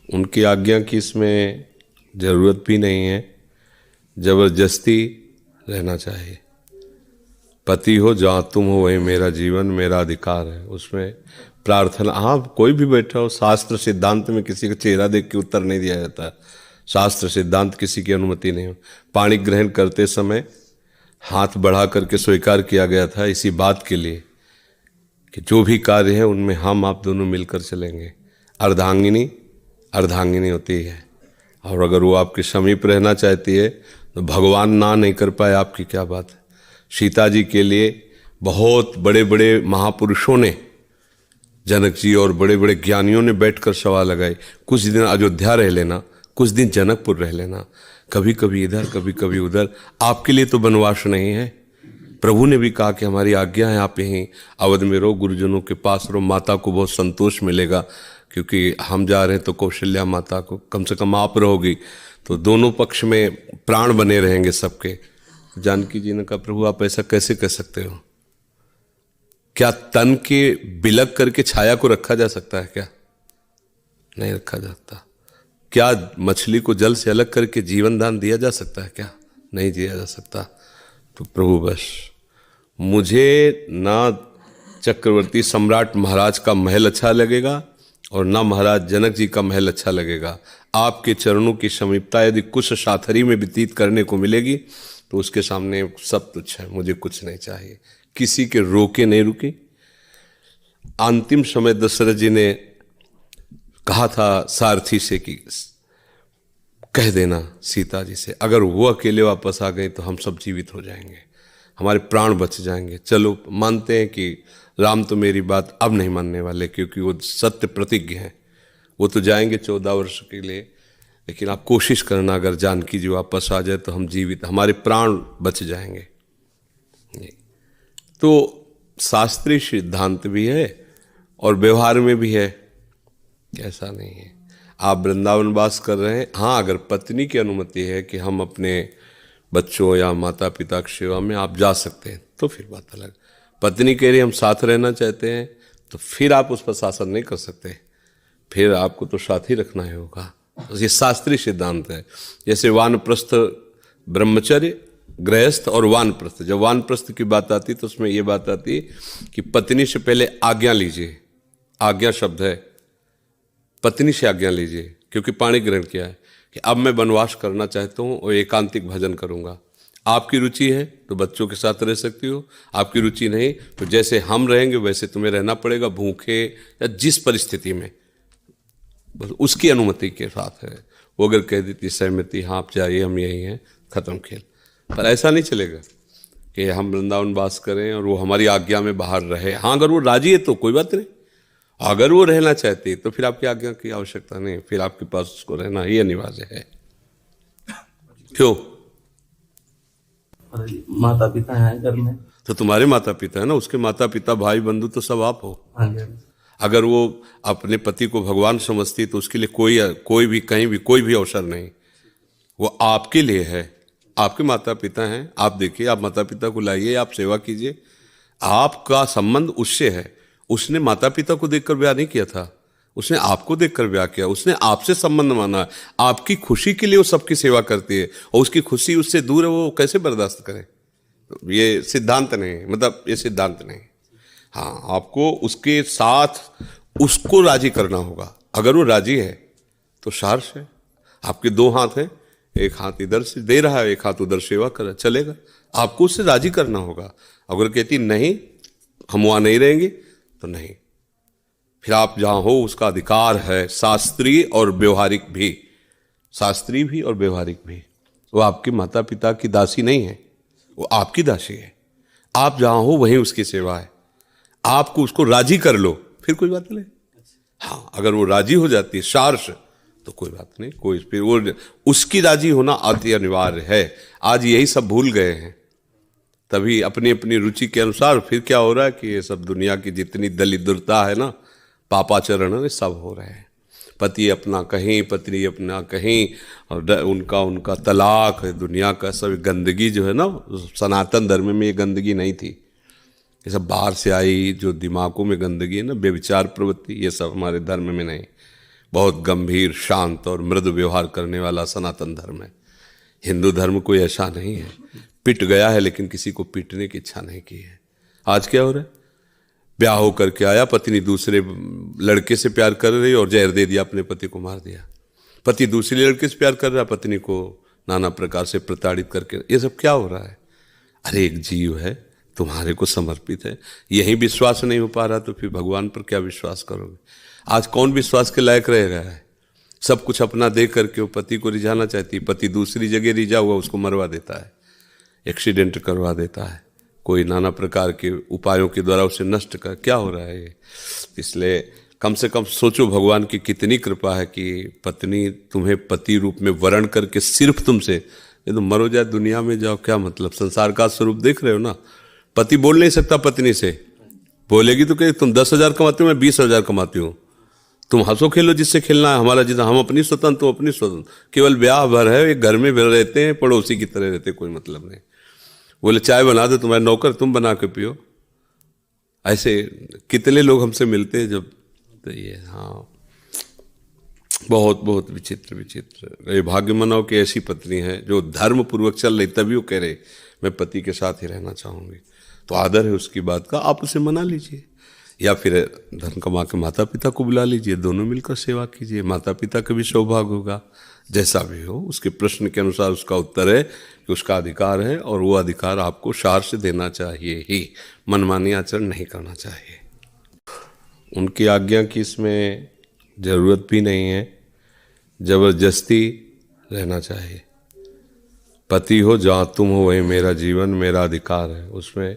उनकी आज्ञा की इसमें ज़रूरत भी नहीं है, ज़बरदस्ती रहना चाहिए। पति हो जहाँ तुम हो वहीं मेरा जीवन मेरा अधिकार है, उसमें प्रार्थना। हाँ, कोई भी बैठा हो, शास्त्र सिद्धांत में किसी का चेहरा देख के उत्तर नहीं दिया जाता। शास्त्र सिद्धांत किसी की अनुमति नहीं हो। पाणी ग्रहण करते समय हाथ बढ़ा करके स्वीकार किया गया था इसी बात के लिए कि जो भी कार्य है उनमें हम आप दोनों मिलकर चलेंगे। अर्धांगिनी अर्धांगिनी होती है, और अगर वो आपके समीप रहना चाहती है तो भगवान ना नहीं कर पाए आपकी क्या बात है। सीता जी के लिए बहुत बड़े बड़े महापुरुषों ने, जनक जी और बड़े बड़े ज्ञानियों ने बैठकर सवाल लगाए, कुछ दिन अयोध्या रह लेना, कुछ दिन जनकपुर रह लेना, कभी कभी इधर कभी कभी उधर, आपके लिए तो वनवास नहीं है। प्रभु ने भी कहा कि हमारी आज्ञा है आप यहीं अवध में रहो, गुरुजनों के पास रहो, माता को बहुत संतोष मिलेगा, क्योंकि हम जा रहे हैं तो कौशल्या माता को कम से कम आप रहोगी, तो दोनों पक्ष में प्राण बने रहेंगे सबके। जानकी जी ने कहा प्रभु आप ऐसा कैसे कह सकते हो, क्या तन के बिलक करके छाया को रखा जा सकता है क्या? नहीं रखा जाता। क्या मछली को जल से अलग करके जीवन दान दिया जा सकता है क्या? नहीं दिया जा सकता। तो प्रभु बस मुझे ना चक्रवर्ती सम्राट महाराज का महल अच्छा लगेगा और ना महाराज जनक जी का महल अच्छा लगेगा। आपके चरणों की समीपता यदि कुछ साथरी में व्यतीत करने को मिलेगी तो उसके सामने सब तुच्छ है, मुझे कुछ नहीं चाहिए। किसी के रोके नहीं रुकी। अंतिम समय दशरथ जी ने कहा था सारथी से कि कह देना सीता जी से, अगर वो अकेले वापस आ गए तो हम सब जीवित हो जाएंगे, हमारे प्राण बच जाएंगे। चलो मानते हैं कि राम तो मेरी बात अब नहीं मानने वाले, क्योंकि वो सत्य प्रतिज्ञ हैं, वो तो जाएंगे 14 वर्ष के लिए, लेकिन आप कोशिश करना अगर जानकी जी वापस आ जाए तो हम जीवित, हमारे प्राण बच जाएंगे। तो शास्त्रीय सिद्धांत भी है और व्यवहार में भी है, ऐसा नहीं है। आप वृंदावन वास कर रहे हैं, हाँ अगर पत्नी की अनुमति है कि हम अपने बच्चों या माता पिता की सेवा में आप जा सकते हैं तो फिर बात अलग। पत्नी कह रही हम साथ रहना चाहते हैं तो फिर आप उस पर शासन नहीं कर सकते, फिर आपको तो साथ ही रखना ही होगा। ये शास्त्रीय सिद्धांत है। जैसे वानप्रस्थ ब्रह्मचर्य, गृहस्थ और वानप्रस्थ। जब वानप्रस्थ की बात आती तो उसमें ये बात आती कि पत्नी से पहले आज्ञा लीजिए, आज्ञा शब्द है, पत्नी से आज्ञा लीजिए, क्योंकि पाणी ग्रहण किया है कि अब मैं वनवास करना चाहता हूँ और एकांतिक भजन करूँगा। आपकी रुचि है तो बच्चों के साथ रह सकती हो, आपकी रुचि नहीं तो जैसे हम रहेंगे वैसे तुम्हें रहना पड़ेगा, भूखे या जिस परिस्थिति में, बस उसकी अनुमति के साथ है। वो अगर कह देती सहमति, हाँ आप जाइए हम यही हैं, खत्म खेल। पर ऐसा नहीं चलेगा कि हम वृंदावन वास करें और वो हमारी आज्ञा में बाहर रहे। हाँ अगर वो राजी है तो कोई बात नहीं, अगर वो रहना चाहती है तो फिर आपकी आज्ञा की आवश्यकता नहीं, फिर आपके पास उसको रहना ही अनिवार्य है। क्यों? माता पिता हैं घर में, तो तुम्हारे माता पिता है ना, उसके माता पिता भाई बंधु तो सब आप हो। अगर वो अपने पति को भगवान समझती तो उसके लिए कोई भी कहीं भी कोई भी अवसर नहीं, वो आपके लिए है। आपके माता पिता हैं, आप देखिए, आप माता पिता को लाइए, आप सेवा कीजिए, आपका संबंध उससे है। उसने माता पिता को देखकर ब्याह नहीं किया था, उसने आपको देखकर ब्याह किया, उसने आपसे संबंध माना। आपकी खुशी के लिए वो सबकी सेवा करती है और उसकी खुशी उससे दूर है, वो कैसे बर्दाश्त करे? ये सिद्धांत नहीं, मतलब ये सिद्धांत नहीं। हाँ आपको उसके साथ उसको राजी करना होगा। अगर वो राजी है तो सार्स है, आपके दो हाथ हैं, एक हाथ इधर से दे रहा है, एक हाथ उधर सेवा कर रहा है, चलेगा। आपको उससे राजी करना होगा। अगर कहती नहीं हम वहाँ नहीं रहेंगे तो नहीं, फिर आप जहाँ हो उसका अधिकार है, शास्त्रीय और व्यवहारिक भी, शास्त्रीय भी और व्यवहारिक भी। वो आपके माता पिता की दासी नहीं है, वो आपकी दासी है। आप जहाँ हो वहीं उसकी सेवा है। आपको उसको राजी कर लो फिर कोई बात नहीं। हाँ अगर वो राजी हो जाती है सार्स तो कोई बात नहीं, कोई फिर वो उसकी राजी होना अति अनिवार्य है। आज यही सब भूल गए हैं, तभी अपनी अपनी रुचि के अनुसार फिर क्या हो रहा है कि ये सब दुनिया की जितनी दलिद्रता है ना, पापाचरण है, सब हो रहे हैं। पति अपना कहीं, पत्नी अपना कहीं, और उनका तलाक, दुनिया का सब गंदगी जो है ना, सनातन धर्म में ये गंदगी नहीं थी। ये सब बाहर से आई जो दिमागों में गंदगी है ना, बेविचार प्रवृत्ति, ये सब हमारे धर्म में नहीं। बहुत गंभीर, शांत और मृदु व्यवहार करने वाला सनातन धर्म है। हिंदू धर्म कोई ऐसा नहीं है, पिट गया है लेकिन किसी को पीटने की इच्छा नहीं की है। आज क्या हो रहा है, ब्याह होकर के आया, पत्नी दूसरे लड़के से प्यार कर रही और जहर दे दिया, अपने पति को मार दिया। पति दूसरे लड़के से प्यार कर रहा, पत्नी को नाना प्रकार से प्रताड़ित करके, ये सब क्या हो रहा है? अरे एक जीव है, तुम्हारे को समर्पित है, यही विश्वास नहीं हो पा रहा तो फिर भगवान पर क्या विश्वास करोगे? आज कौन विश्वास के लायक रह रहा है? सब कुछ अपना दे करके वो पति को रिझाना चाहती है, पति दूसरी जगह रिझा हुआ उसको मरवा देता है, एक्सीडेंट करवा देता है, कोई नाना प्रकार के उपायों के द्वारा उसे नष्ट कर, क्या हो रहा है ये? इसलिए कम से कम सोचो भगवान की कितनी कृपा है कि पत्नी तुम्हें पति रूप में वरण करके सिर्फ तुमसे, ये तो मरो जाए दुनिया में जाओ, क्या मतलब? संसार का स्वरूप देख रहे हो ना। पति बोल नहीं सकता पत्नी से, बोलेगी तो कहे तुम 10,000 कमाते हो, मैं 20,000 कमाती हूँ, तुम हंसो खेलो जिससे खेलना है, हमारा जितना, हम अपनी स्वतंत्र, तुम अपनी स्वतंत्र, केवल ब्याह भर है, एक घर में रहते हैं, पड़ोसी की तरह रहते, कोई मतलब नहीं। बोले चाय बना दो, तुम्हारे नौकर, तुम बना के पियो। ऐसे कितने लोग हमसे मिलते हैं जब, तो ये हाँ, बहुत बहुत विचित्र विचित्र। ये भाग्य मनाओ कि ऐसी पत्नी है जो धर्म पूर्वक चल रही, तभी वो कह रहे मैं पति के साथ ही रहना चाहूँगी, तो आदर है उसकी बात का, आप उसे मना लीजिए, या फिर धन कमा के माता पिता को बुला लीजिए, दोनों मिलकर सेवा कीजिए, माता पिता का भी सौभाग्य होगा। जैसा भी हो, उसके प्रश्न के अनुसार उसका उत्तर है कि उसका अधिकार है और वो अधिकार आपको शार से देना चाहिए ही, मनमानी आचरण नहीं करना चाहिए। उनकी आज्ञा की इसमें ज़रूरत भी नहीं है, जबरदस्ती रहना चाहिए। पति हो जहाँ तुम हो वहीं मेरा जीवन, मेरा अधिकार है, उसमें